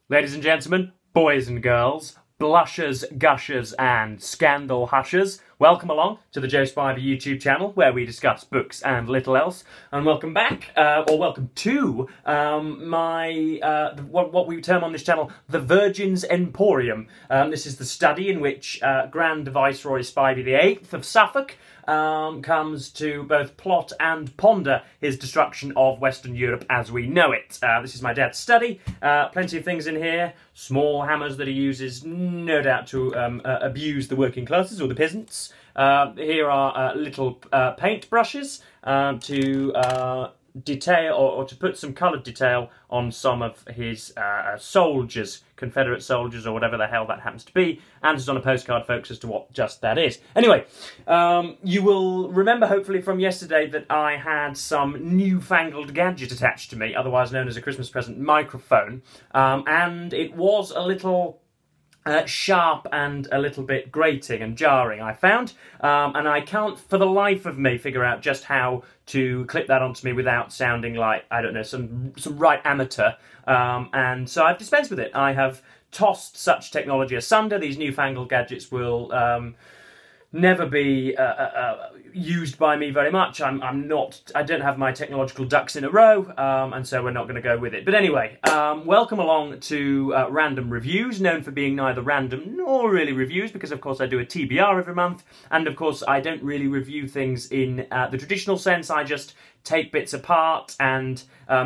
Ladies and gentlemen, boys and girls, blushers, gushers and scandal hushers, welcome along to the Joe Spivey YouTube channel where we discuss books and little else, and welcome back, or welcome to what we term on this channel the Virgin's Emporium. This is the study in which Grand Viceroy Spivey VIII of Suffolk comes to both plot and ponder his destruction of Western Europe as we know it. This is my dad's study. Plenty of things in here. Small hammers that he uses, no doubt, to abuse the working classes or the peasants. Here are little paint brushes to detail or to put some coloured detail on some of his soldiers, Confederate soldiers or whatever the hell that happens to be, and it's on a postcard, folks, as to what just that is. Anyway, you will remember hopefully from yesterday that I had some newfangled gadget attached to me, otherwise known as a Christmas present microphone, and it was a little sharp and a little bit grating and jarring, I found, and I can't for the life of me figure out just how to clip that onto me without sounding like, I don't know, some right amateur, and so I've dispensed with it. I have tossed such technology asunder. These newfangled gadgets will never be used by me very much. I don't have my technological ducks in a row, and so we're not going to go with it. But anyway, welcome along to Random Reviews, known for being neither random nor really reviews, because of course I do a TBR every month, and of course I don't really review things in the traditional sense. I just take bits apart and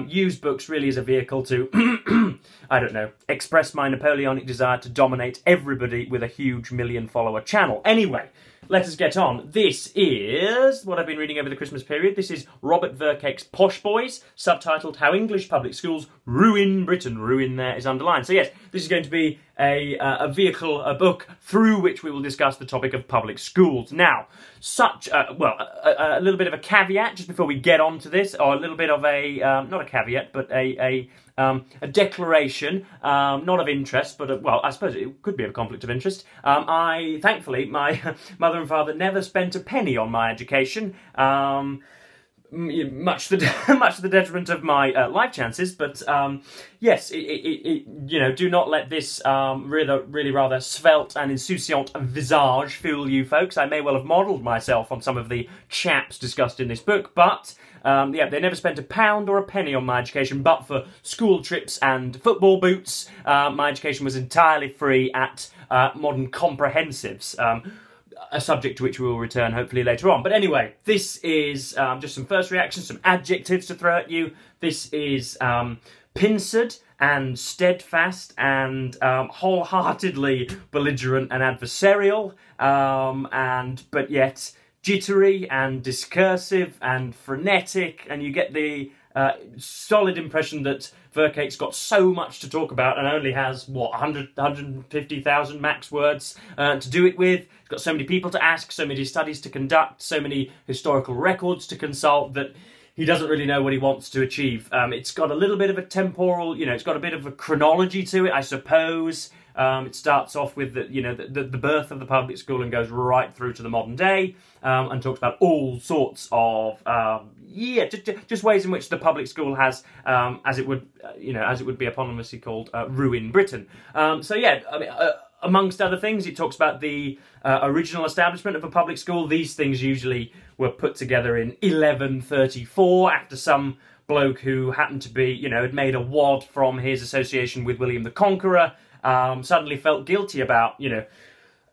use books really as a vehicle to, I don't know, express my Napoleonic desire to dominate everybody with a huge million-follower channel. Anyway, let us get on. This is what I've been reading over the Christmas period. This is Robert Verkaik's Posh Boys, subtitled How English Public Schools Ruin Britain. Ruin there is underlined. So yes, this is going to be a vehicle, a book, through which we will discuss the topic of public schools. Now, a little bit of a caveat just before we get on to this, or a little bit of a, not a caveat, but a declaration, not of interest, but, well, I suppose it could be a conflict of interest. Thankfully, my mother and father never spent a penny on my education, much to the detriment of my life chances, but yes, you know, do not let this really rather svelte and insouciant visage fool you folks. I may well have modelled myself on some of the chaps discussed in this book, but yeah, they never spent a pound or a penny on my education, but for school trips and football boots, my education was entirely free at modern comprehensives. A subject to which we will return hopefully later on. But anyway, this is just some first reactions, some adjectives to throw at you. This is pincered and steadfast and wholeheartedly belligerent and adversarial, but yet jittery and discursive and frenetic, and you get the solid impression that Verkaik's got so much to talk about and only has, what, 150,000 max words to do it with. He's got so many people to ask, so many studies to conduct, so many historical records to consult that he doesn't really know what he wants to achieve. It's got a little bit of a temporal, you know, it's got a bit of a chronology to it, I suppose. It starts off with the birth of the public school and goes right through to the modern day, and talks about all sorts of just ways in which the public school has, as it would be eponymously called, ruin Britain. So yeah, I mean, amongst other things, it talks about the original establishment of a public school. These things usually were put together in 1134 after some bloke who happened to be, had made a wad from his association with William the Conqueror. Suddenly felt guilty about,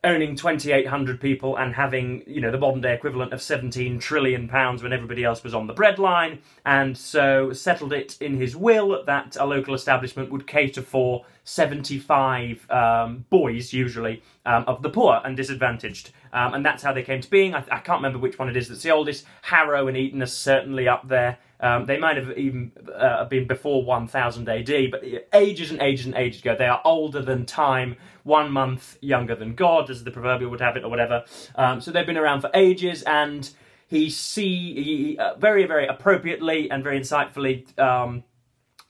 owning 2,800 people and having, the modern day equivalent of £17 trillion when everybody else was on the breadline, and so settled it in his will that a local establishment would cater for 75 boys, usually, of the poor and disadvantaged. And that's how they came to being. I can't remember which one it is that's the oldest. Harrow and Eton are certainly up there. They might have even been before 1000 AD, but ages and ages and ages ago. They are older than time, 1 month younger than God, as the proverbial would have it, or whatever. So they've been around for ages, and he very, very appropriately and very insightfully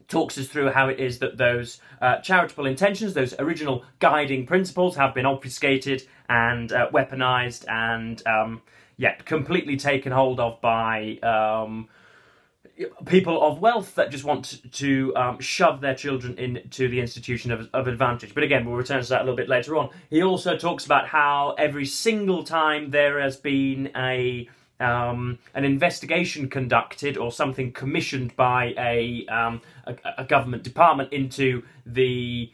talks us through how it is that those charitable intentions, those original guiding principles, have been obfuscated and weaponized and, completely taken hold of by people of wealth that just want to shove their children into the institution of advantage. But again, we'll return to that a little bit later on. He also talks about how every single time there has been an investigation conducted or something commissioned by a government department into the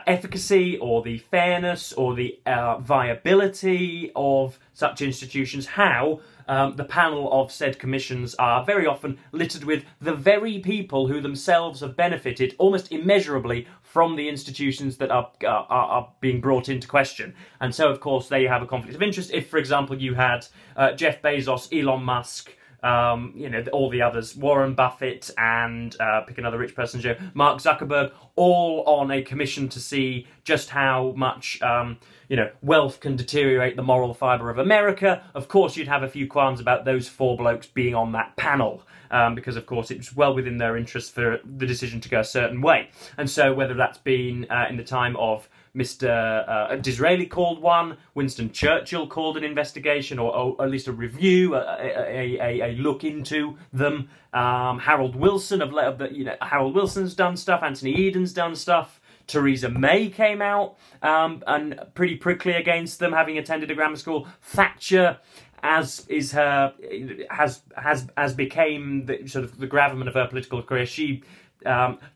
efficacy or the fairness or the viability of such institutions, how the panel of said commissions are very often littered with the very people who themselves have benefited almost immeasurably from the institutions that are being brought into question. And so, of course, there you have a conflict of interest. If, for example, you had Jeff Bezos, Elon Musk, all the others, Warren Buffett, and pick another rich person, Joe, Mark Zuckerberg, all on a commission to see just how much wealth can deteriorate the moral fibre of America. Of course, you'd have a few qualms about those four blokes being on that panel, because, of course, it was well within their interest for the decision to go a certain way. And so whether that's been in the time of Mr. Disraeli called one, Winston Churchill called an investigation, or at least a review, a look into them. Harold Wilson Harold Wilson's done stuff. Anthony Eden's done stuff. Theresa May came out and pretty prickly against them, having attended a grammar school. Thatcher, as became the sort of the gravamen of her political career, she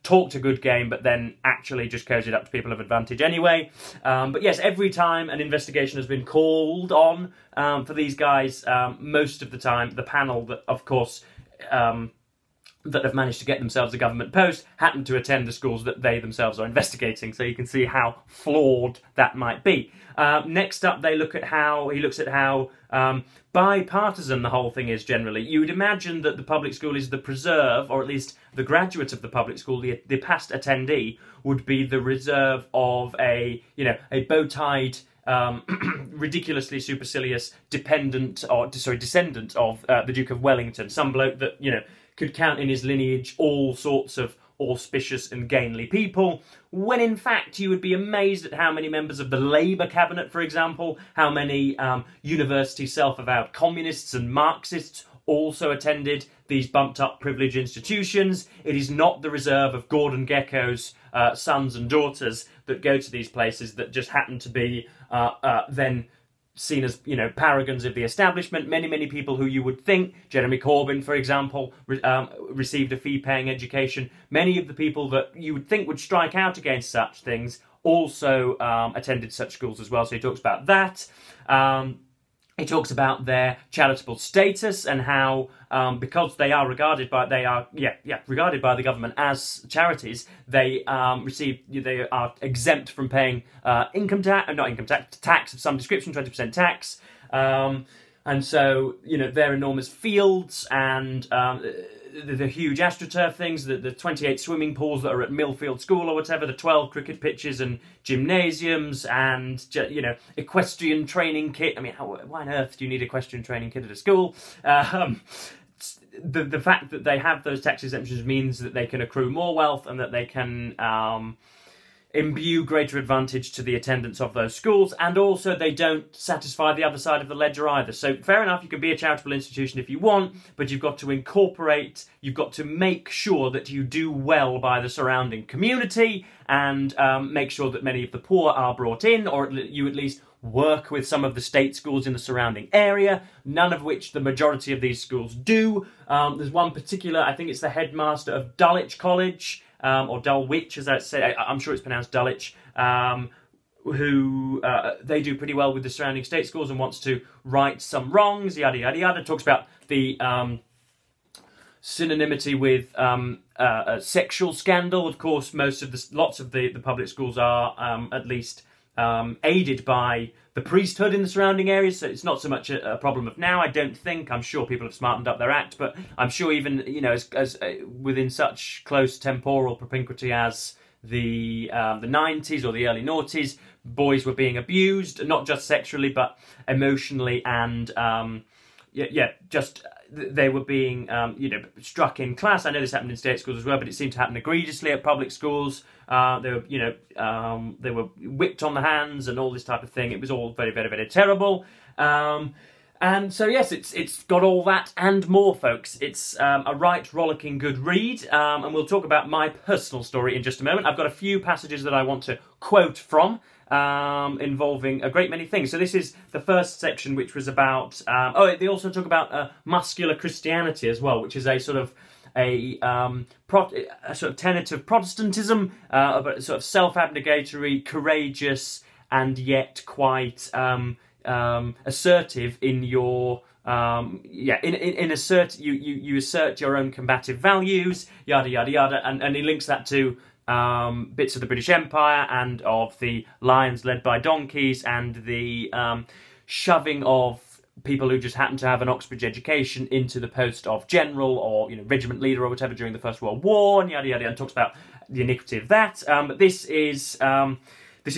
talked a good game, but then actually just cozied up to people of advantage anyway. But yes, every time an investigation has been called on for these guys, most of the time the panel that, of course, that have managed to get themselves a government post happen to attend the schools that they themselves are investigating. So you can see how flawed that might be. Next up, he looks at how bipartisan the whole thing is generally. You would imagine that the public school is the preserve, or at least the graduate of the public school, the past attendee, would be the reserve of a bow-tied, ridiculously supercilious descendant of the Duke of Wellington, some bloke that could count in his lineage all sorts of auspicious and gainly people, when in fact you would be amazed at how many members of the Labour cabinet, for example, how many university self-avowed communists and Marxists also attended these bumped-up privileged institutions. It is not the reserve of Gordon Gekko's sons and daughters that go to these places that just happen to be then seen as, paragons of the establishment. Many people who you would think, Jeremy Corbyn, for example, received a fee-paying education. Many of the people that you would think would strike out against such things also attended such schools as well. So he talks about that. He talks about their charitable status and how, because they are regarded by the government as charities, they are exempt from paying tax of some description, 20% tax, and so their enormous fields and the huge astroturf things, the 28 swimming pools that are at Millfield School or whatever, the 12 cricket pitches and gymnasiums and, equestrian training kit. I mean, why on earth do you need equestrian training kit at a school? The fact that they have those tax exemptions means that they can accrue more wealth and that they can imbue greater advantage to the attendance of those schools, and also they don't satisfy the other side of the ledger either. So fair enough, you can be a charitable institution if you want, but you've got to make sure that you do well by the surrounding community and make sure that many of the poor are brought in, or you at least work with some of the state schools in the surrounding area, none of which the majority of these schools do. There's one particular, I think it's the headmaster of Dulwich College, or Dulwich, as I say, I'm sure it's pronounced Dulwich, who they do pretty well with the surrounding state schools and wants to right some wrongs, yada yada yada. Talks about the synonymity with a sexual scandal. Of course, lots of the public schools are at least aided by the priesthood in the surrounding areas, so it's not so much a problem of now, I don't think. I'm sure people have smartened up their act, but I'm sure even, as within such close temporal propinquity as the 90s or the early noughties, boys were being abused, not just sexually, but emotionally, and they were being, struck in class. I know this happened in state schools as well, but it seemed to happen egregiously at public schools. They were whipped on the hands and all this type of thing. It was all very, very, very terrible. And so yes, it's got all that and more, folks. It's a right rollicking good read, and we'll talk about my personal story in just a moment. I've got a few passages that I want to quote from, involving a great many things. So this is the first section, which was about... they also talk about muscular Christianity as well, which is a sort of a sort of tenet of Protestantism, but sort of self-abnegatory, courageous, and yet quite assertive in your you assert your own combative values, yada yada yada, and he links that to bits of the British Empire and of the lions led by donkeys and the shoving of people who just happen to have an Oxbridge education into the post of general or regiment leader or whatever during the First World War, and yada yada, and talks about the iniquity of that. But this is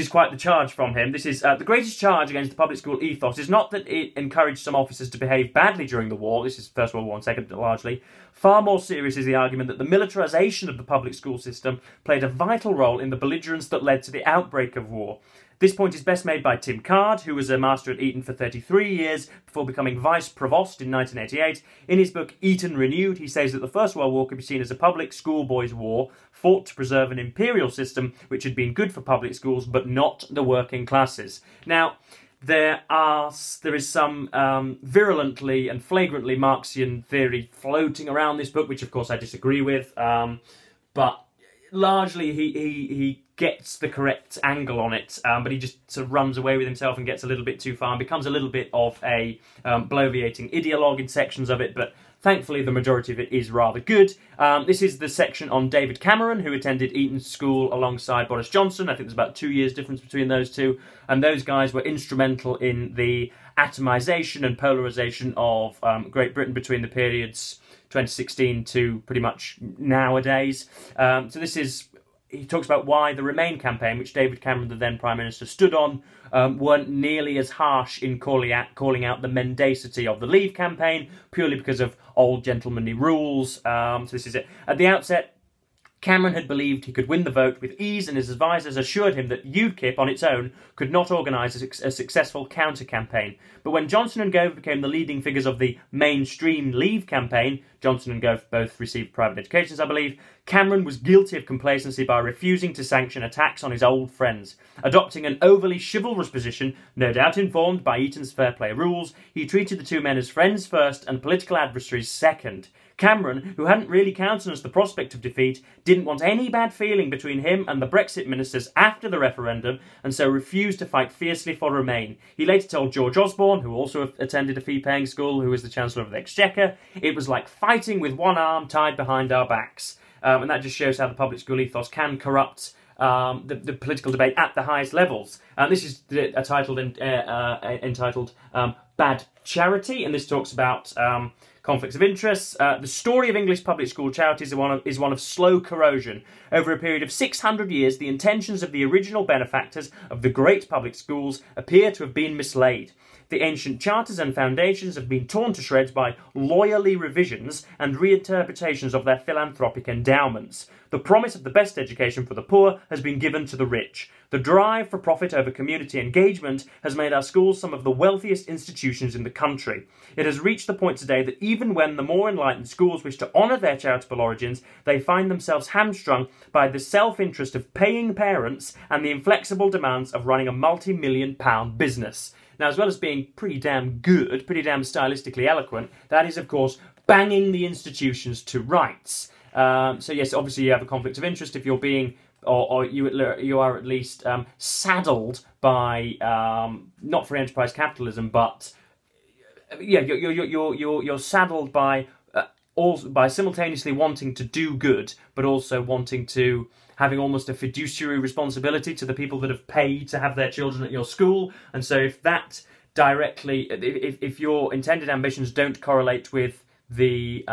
quite the charge from him. This is the greatest charge against the public school ethos is not that it encouraged some officers to behave badly during the war. This is First World War and Second largely. Far more serious is the argument that the militarisation of the public school system played a vital role in the belligerence that led to the outbreak of war. This point is best made by Tim Card, who was a master at Eton for 33 years before becoming Vice Provost in 1988. In his book Eton Renewed, he says that the First World War could be seen as a public schoolboys' war, fought to preserve an imperial system which had been good for public schools but not the working classes. Now, there is some virulently and flagrantly Marxian theory floating around this book, which of course I disagree with, but largely he gets the correct angle on it, but he just sort of runs away with himself and gets a little bit too far and becomes a little bit of a bloviating ideologue in sections of it, but thankfully the majority of it is rather good. This is the section on David Cameron, who attended Eton School alongside Boris Johnson. I think there's about 2 years difference between those two, and those guys were instrumental in the atomisation and polarisation of Great Britain between the periods 2016 to pretty much nowadays. So this is... He talks about why the Remain campaign, which David Cameron, the then Prime Minister, stood on, weren't nearly as harsh in calling out the mendacity of the Leave campaign, purely because of old gentlemanly rules. So this is it. At the outset, Cameron had believed he could win the vote with ease, and his advisers assured him that UKIP on its own could not organise a successful counter-campaign. But when Johnson and Gove became the leading figures of the mainstream Leave campaign, Johnson and Gove both received private educations, I believe, Cameron was guilty of complacency by refusing to sanction attacks on his old friends. Adopting an overly chivalrous position, no doubt informed by Eton's fair play rules, he treated the two men as friends first and political adversaries second. Cameron, who hadn't really countenanced the prospect of defeat, didn't want any bad feeling between him and the Brexit ministers after the referendum, and so refused to fight fiercely for Remain. He later told George Osborne, who also attended a fee-paying school, who was the Chancellor of the Exchequer, it was like fighting with one arm tied behind our backs. And that just shows how the public school ethos can corrupt the political debate at the highest levels. This is entitled Bad Charity, and this talks about conflicts of interest. The story of English public school charities is one of slow corrosion. Over a period of 600 years, the intentions of the original benefactors of the great public schools appear to have been mislaid. The ancient charters and foundations have been torn to shreds by loyally revisions and reinterpretations of their philanthropic endowments. The promise of the best education for the poor has been given to the rich. The drive for profit over community engagement has made our schools some of the wealthiest institutions in the country. It has reached the point today that even when the more enlightened schools wish to honour their charitable origins, they find themselves hamstrung by the self-interest of paying parents and the inflexible demands of running a multi-million-pound business. Now, as well as being pretty damn good, pretty damn stylistically eloquent, that is, of course, banging the institutions to rights. So, yes, obviously you have a conflict of interest if you're being, or you are at least saddled by, not free enterprise capitalism, but, yeah, you're saddled by simultaneously wanting to do good, but also wanting to having almost a fiduciary responsibility to the people that have paid to have their children at your school. And so if that directly, if your intended ambitions don't correlate with the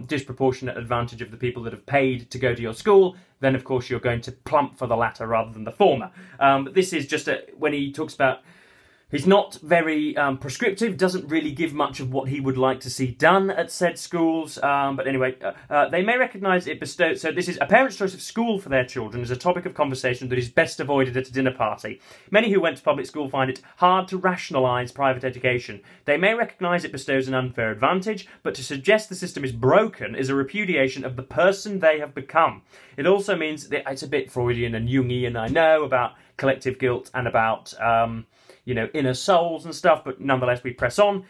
disproportionate advantage of the people that have paid to go to your school, then of course you're going to plump for the latter rather than the former. But this is just when he talks about He's not very prescriptive, doesn't really give much of what he would like to see done at said schools. But anyway, they may recognise it bestowed... So this is a parent's choice of school for their children is a topic of conversation that is best avoided at a dinner party. Many who went to public school find it hard to rationalise private education. They may recognise it bestows an unfair advantage, but to suggest the system is broken is a repudiation of the person they have become. It also means that it's a bit Freudian and Jungian, I know, about collective guilt and about... you know, inner souls and stuff, but nonetheless we press on.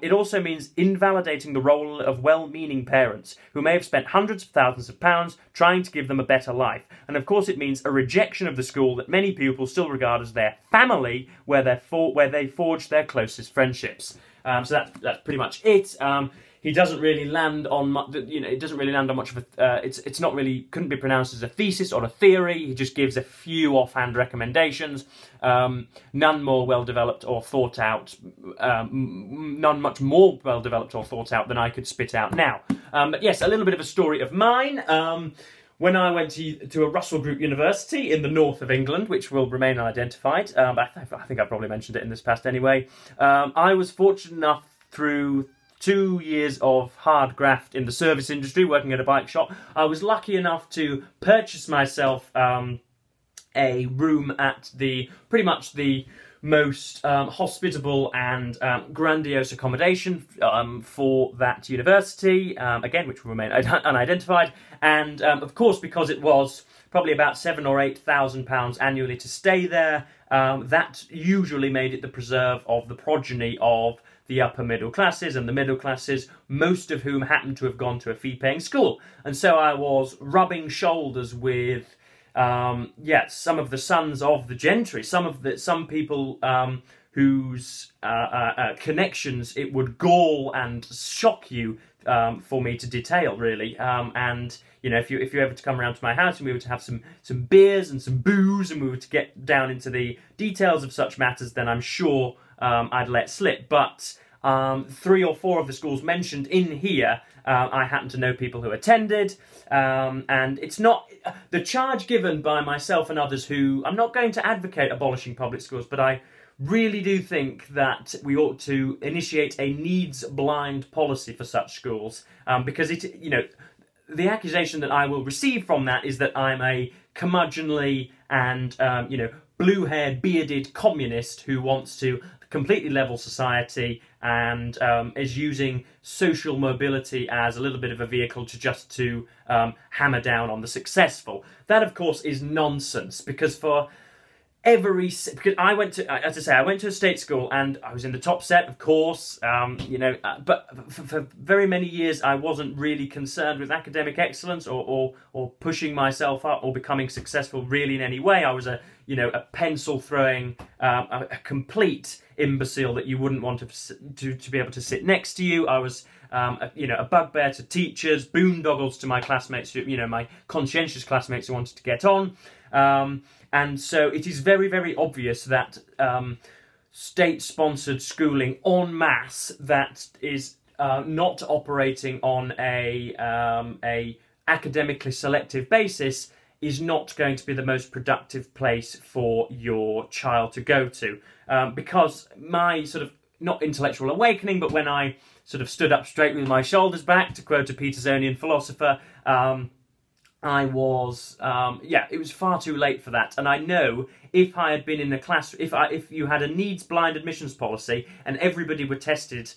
It also means invalidating the role of well-meaning parents who may have spent hundreds of thousands of pounds trying to give them a better life. And of course it means a rejection of the school that many pupils still regard as their family, where they forged their closest friendships. So that's pretty much it. He doesn't really land on much, you know, it doesn't really land on much of a, it's not really, couldn't be pronounced as a thesis or a theory. He just gives a few offhand recommendations, none more well-developed or thought out, none much more well-developed or thought out than I could spit out now. But yes, a little bit of a story of mine. When I went to a Russell Group university in the north of England, which will remain unidentified, but I think I probably mentioned it in this past anyway, I was fortunate enough through 2 years of hard graft in the service industry, working at a bike shop, I was lucky enough to purchase myself a room at pretty much the most hospitable and grandiose accommodation for that university, again, which will remain unidentified. And of course, because it was probably about £7,000 or £8,000 annually to stay there, that usually made it the preserve of the progeny of the upper middle classes and the middle classes, most of whom happened to have gone to a fee-paying school. And so I was rubbing shoulders with, some of the sons of the gentry, some people whose connections it would gall and shock you for me to detail, really. And you know, if you ever to come around to my house and we were to have some beers and some booze and we were to get down into the details of such matters, then I'm sure I'd let slip. But 3 or 4 of the schools mentioned in here, I happen to know people who attended, and it's not the charge given by myself and others who, I'm not going to advocate abolishing public schools, but I really do think that we ought to initiate a needs-blind policy for such schools, because the accusation that I will receive from that is that I'm a curmudgeonly and blue-haired, bearded communist who wants to completely level society and is using social mobility as a little bit of a vehicle to hammer down on the successful. That, of course, is nonsense, because because I went to, as I say, I went to a state school and I was in the top set, of course, but for very many years I wasn't really concerned with academic excellence or pushing myself up or becoming successful really in any way. I was a pencil throwing, a complete imbecile that you wouldn't want to be able to sit next to you. I was a bugbear to teachers, boondoggles to my classmates, my conscientious classmates who wanted to get on. And so it is very, very obvious that state-sponsored schooling en masse that is not operating on a academically selective basis is not going to be the most productive place for your child to go to. Because my sort of, not intellectual awakening, but when I sort of stood up straight with my shoulders back, to quote a Petersonian philosopher, I was, it was far too late for that. And I know if I had been in a class, if you had a needs-blind admissions policy and everybody were tested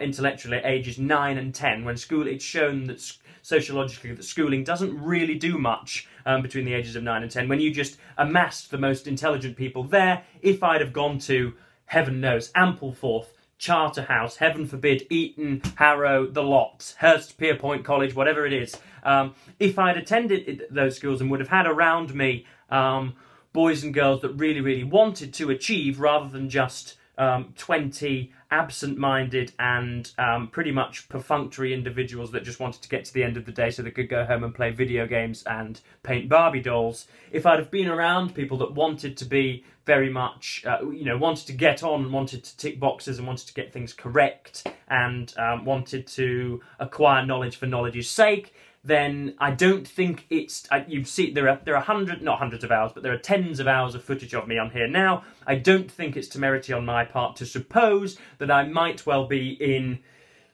intellectually at ages 9 and 10, when it's shown that sociologically that schooling doesn't really do much between the ages of 9 and 10, when you just amassed the most intelligent people there, if I'd have gone to, heaven knows, Ampleforth, Charterhouse, heaven forbid, Eton, Harrow, the lot, Hurst, Pierpoint College, whatever it is, if I'd attended those schools and would have had around me boys and girls that really, really wanted to achieve, rather than just 20 absent-minded and pretty much perfunctory individuals that just wanted to get to the end of the day so they could go home and play video games and paint Barbie dolls. If I'd have been around people that wanted to be very much, wanted to get on, wanted to tick boxes and wanted to get things correct and wanted to acquire knowledge for knowledge's sake, then I don't think it's... you see, there are not hundreds of hours, but there are tens of hours of footage of me on here now. I don't think it's temerity on my part to suppose that I might well be in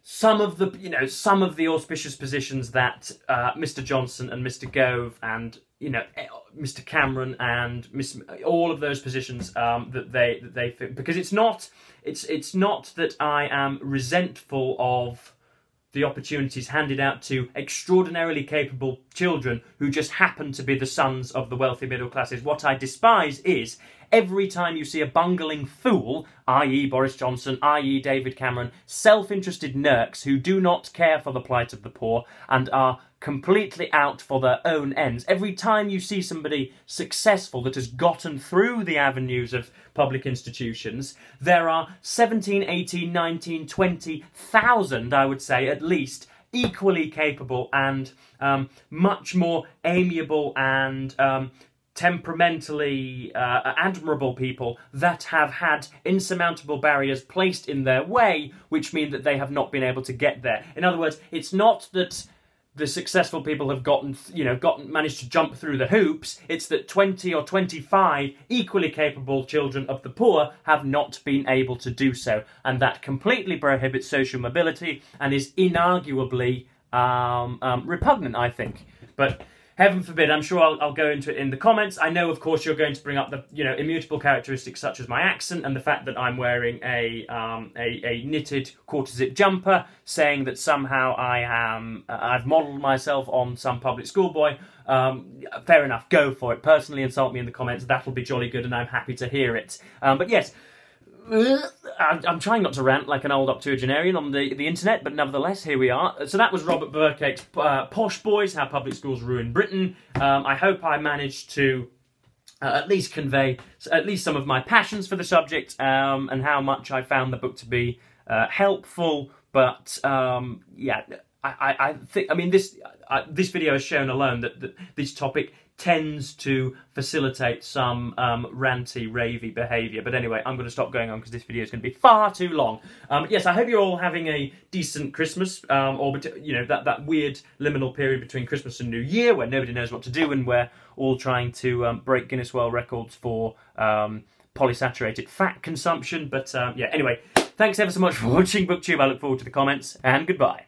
some of the auspicious positions that Mr. Johnson and Mr. Gove and Mr. Cameron and all of those positions that they because it's not that I am resentful of the opportunities handed out to extraordinarily capable children who just happen to be the sons of the wealthy middle classes. What I despise is every time you see a bungling fool, i.e. Boris Johnson, i.e. David Cameron, self-interested nerks who do not care for the plight of the poor and are completely out for their own ends. Every time you see somebody successful that has gotten through the avenues of public institutions, there are 17, 18, 19, 20,000, I would say, at least, equally capable and much more amiable and temperamentally admirable people that have had insurmountable barriers placed in their way, which mean that they have not been able to get there. In other words, it's not that the successful people have managed to jump through the hoops. It's that 20 or 25 equally capable children of the poor have not been able to do so. And that completely prohibits social mobility and is inarguably repugnant, I think. But heaven forbid, I'm sure I'll go into it in the comments. I know, of course, you're going to bring up the immutable characteristics such as my accent and the fact that I'm wearing a knitted quarter-zip jumper, saying that somehow I've modelled myself on some public school boy. Fair enough, go for it. Personally insult me in the comments. That'll be jolly good, and I'm happy to hear it. But yes, I'm trying not to rant like an old octogenarian on the internet, but nevertheless, here we are. So that was Robert Verkaik's Posh Boys, How Public Schools Ruin Britain. I hope I managed to at least convey at least some of my passions for the subject and how much I found the book to be helpful. But yeah, I think, I mean, this video has shown alone that this topic tends to facilitate some ranty, ravey behaviour. But anyway, I'm going to stop going on because this video is going to be far too long. Yes, I hope you're all having a decent Christmas, or that weird liminal period between Christmas and New Year where nobody knows what to do and we're all trying to break Guinness World Records for polysaturated fat consumption. But yeah, anyway, thanks ever so much for watching BookTube. I look forward to the comments, and goodbye.